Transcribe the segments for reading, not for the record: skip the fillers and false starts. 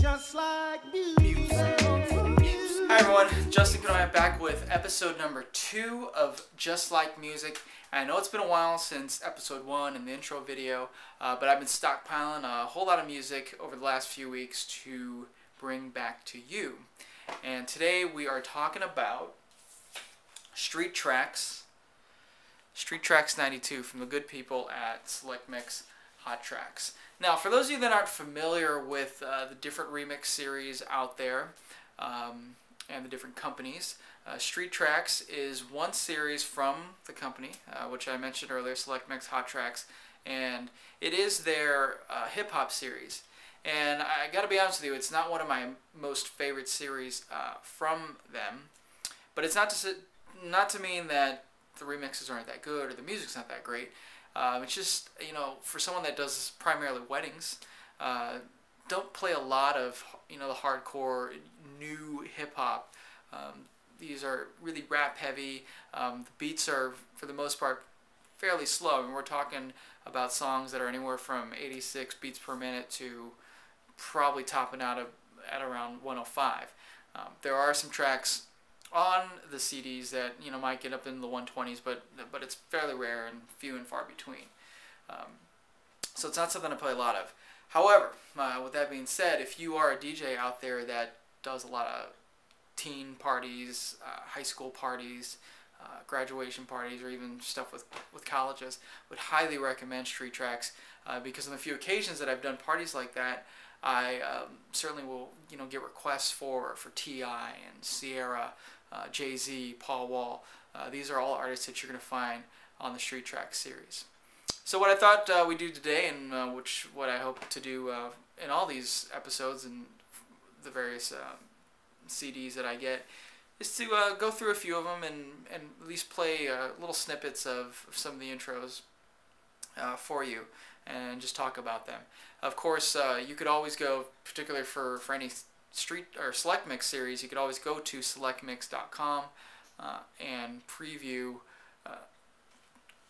Just like music. Hi everyone, Justin and I am back with episode number 2 of Just Like Music. I know it's been a while since episode 1 and the intro video, but I've been stockpiling a whole lot of music over the last few weeks to bring back to you. And today we are talking about Street Tracks 92 from the good people at Select Mix Hot Tracks. Now, for those of you that aren't familiar with the different remix series out there and the different companies, Street Tracks is one series from the company, which I mentioned earlier, Select Mix Hot Tracks, and it is their hip-hop series. And I gotta be honest with you, it's not one of my most favorite series from them, but it's not to mean that the remixes aren't that good or the music's not that great. It's just, you know, for someone that does primarily weddings, don't play a lot of, you know, the hardcore new hip-hop. These are really rap heavy. The beats are, for the most part, fairly slow. I mean, we're talking about songs that are anywhere from 86 beats per minute to probably topping out at around 105. There are some tracks on the CDs that, you know, might get up in the 120s, but it's fairly rare and few and far between. So it's not something I play a lot of. However, with that being said, if you are a DJ out there that does a lot of teen parties, high school parties, graduation parties, or even stuff with colleges, would highly recommend Street Tracks because on the few occasions that I've done parties like that, I certainly will, you know, get requests for T.I. and Sierra, Jay-Z, Paul Wall. These are all artists that you're going to find on the Street Tracks series. So what I thought we'd do today, and what I hope to do in all these episodes and the various CDs that I get, is to go through a few of them and at least play little snippets of some of the intros for you and just talk about them. Of course, you could always go, particularly for any Street or Select Mix series, you could always go to selectmix.com and preview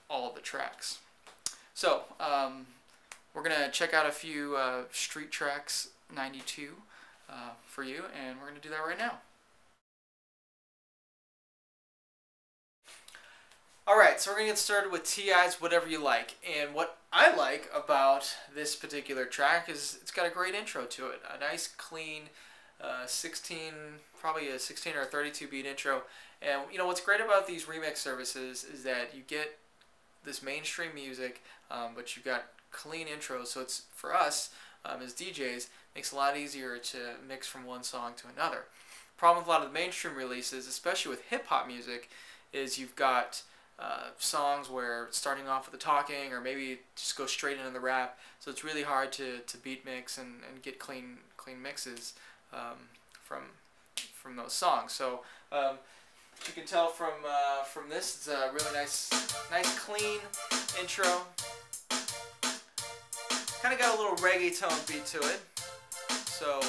all of the tracks. So, we're going to check out a few Street Tracks 92 for you, and we're going to do that right now. Alright, so we're going to get started with T.I.'s Whatever You Like. And what I like about this particular track is it's got a great intro to it. A nice, clean, probably a 16 or a 32 beat intro. And you know what's great about these remix services is that you get this mainstream music, but you've got clean intros. So it's, for us as DJs, makes it a lot easier to mix from one song to another. Problem with a lot of the mainstream releases, especially with hip-hop music, is you've got songs where it's starting off with the talking, or maybe just go straight into the rap. So it's really hard to beat mix and get clean mixes from those songs. So you can tell from this, it's a really nice clean intro. Kind of got a little reggaeton beat to it. So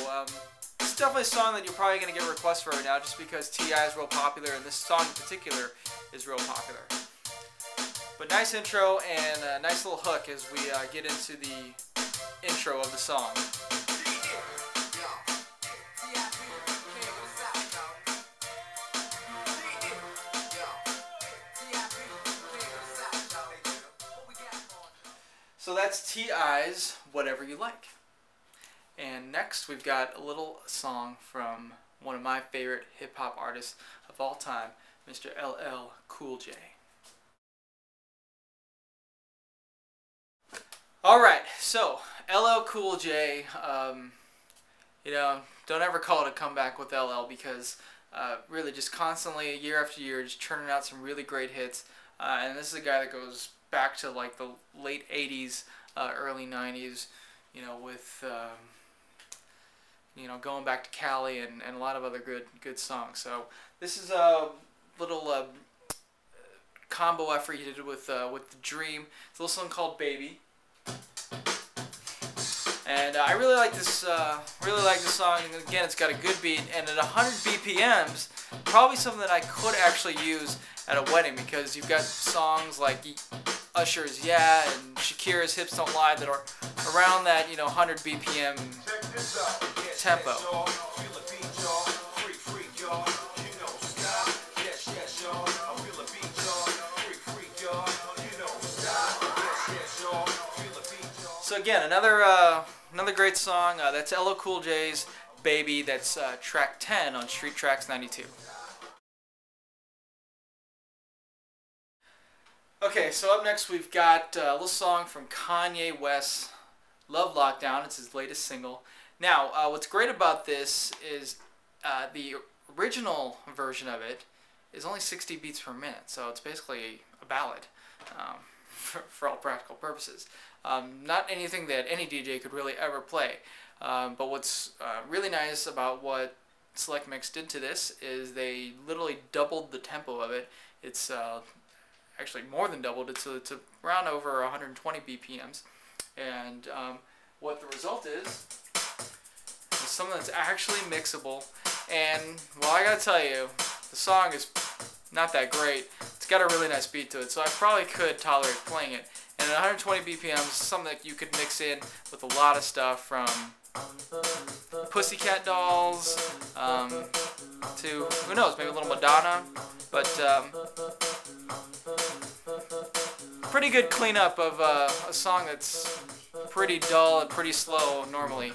it's definitely a song that you're probably going to get requests for right now, just because T.I. is real popular, and this song in particular is real popular. But nice intro and a nice little hook as we get into the intro of the song. So that's T.I.'s Whatever You Like. And next we've got a little song from one of my favorite hip-hop artists of all time, Mr. LL Cool J. Alright, so LL Cool J, you know, don't ever call it a comeback with LL, because really just constantly, year after year, just churning out some really great hits. And this is a guy that goes back to like the late 80s, early 90s, you know, with you know, going back to Cali and a lot of other good songs. So this is a little combo effort he did with The Dream. It's a little song called Baby. And I really like this song. And again, it's got a good beat, and at 100 BPMs, probably something that I could actually use at a wedding, because you've got songs like Usher's Yeah and Shakira's Hips Don't Lie that are around that 100 BPM tempo. So again, another great song. That's LL Cool J's Baby. That's track 10 on Street Tracks 92. Okay, so up next we've got a little song from Kanye West, Love Lockdown. It's his latest single. Now, what's great about this is the original version of it is only 60 beats per minute, so it's basically a ballad for all practical purposes. Not anything that any DJ could really ever play. But what's really nice about what Select Mix did to this is they literally doubled the tempo of it. It's actually more than doubled it, so it's around over 120 BPMs. And what the result is something that's actually mixable. And, well, I gotta tell you, the song is not that great. It's got a really nice beat to it, so I probably could tolerate playing it. And at 120 BPMs is something that you could mix in with a lot of stuff, from Pussycat Dolls to, who knows, maybe a little Madonna. But pretty good cleanup of a song that's pretty dull and pretty slow normally.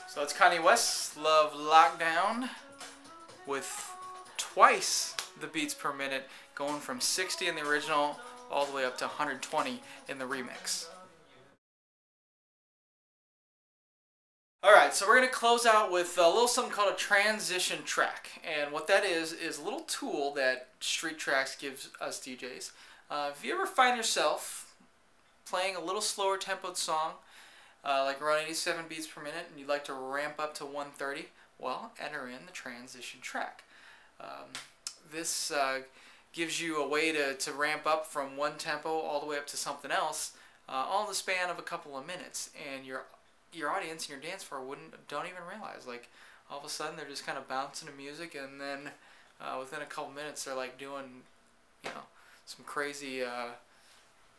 So it's Kanye West, Love Lockdown, with twice the beats per minute, going from 60 in the original all the way up to 120 in the remix. Alright, so we're going to close out with a little something called a transition track. And what that is a little tool that Street Tracks gives us DJs. If you ever find yourself playing a little slower tempoed song, like around 87 beats per minute, and you'd like to ramp up to 130, well, enter in the transition track. This gives you a way to ramp up from one tempo all the way up to something else, all in the span of a couple of minutes. And your audience and your dance floor don't even realize. Like, all of a sudden they're just kind of bouncing to music, and then within a couple minutes they're like doing, some crazy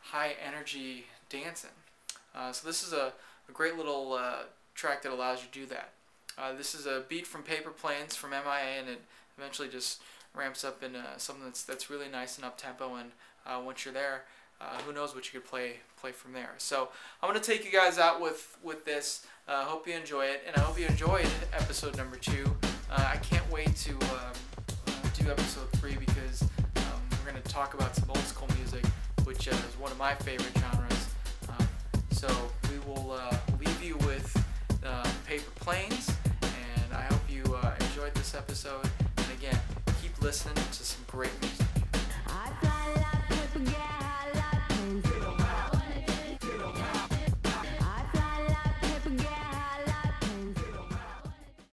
high energy dancing. So this is a great little track that allows you to do that. This is a beat from Paper Planes from M.I.A, and it eventually just ramps up into something that's really nice and up tempo. And once you're there, who knows what you could play from there. So I'm going to take you guys out with this. Hope you enjoy it, and I hope you enjoyed episode number 2. I can't wait to do episode 3, because we're going to talk about some old school music, which is one of my favorite genres. So we will leave you with Paper Planes, and I hope you enjoyed this episode. And again, keep listening to some great music.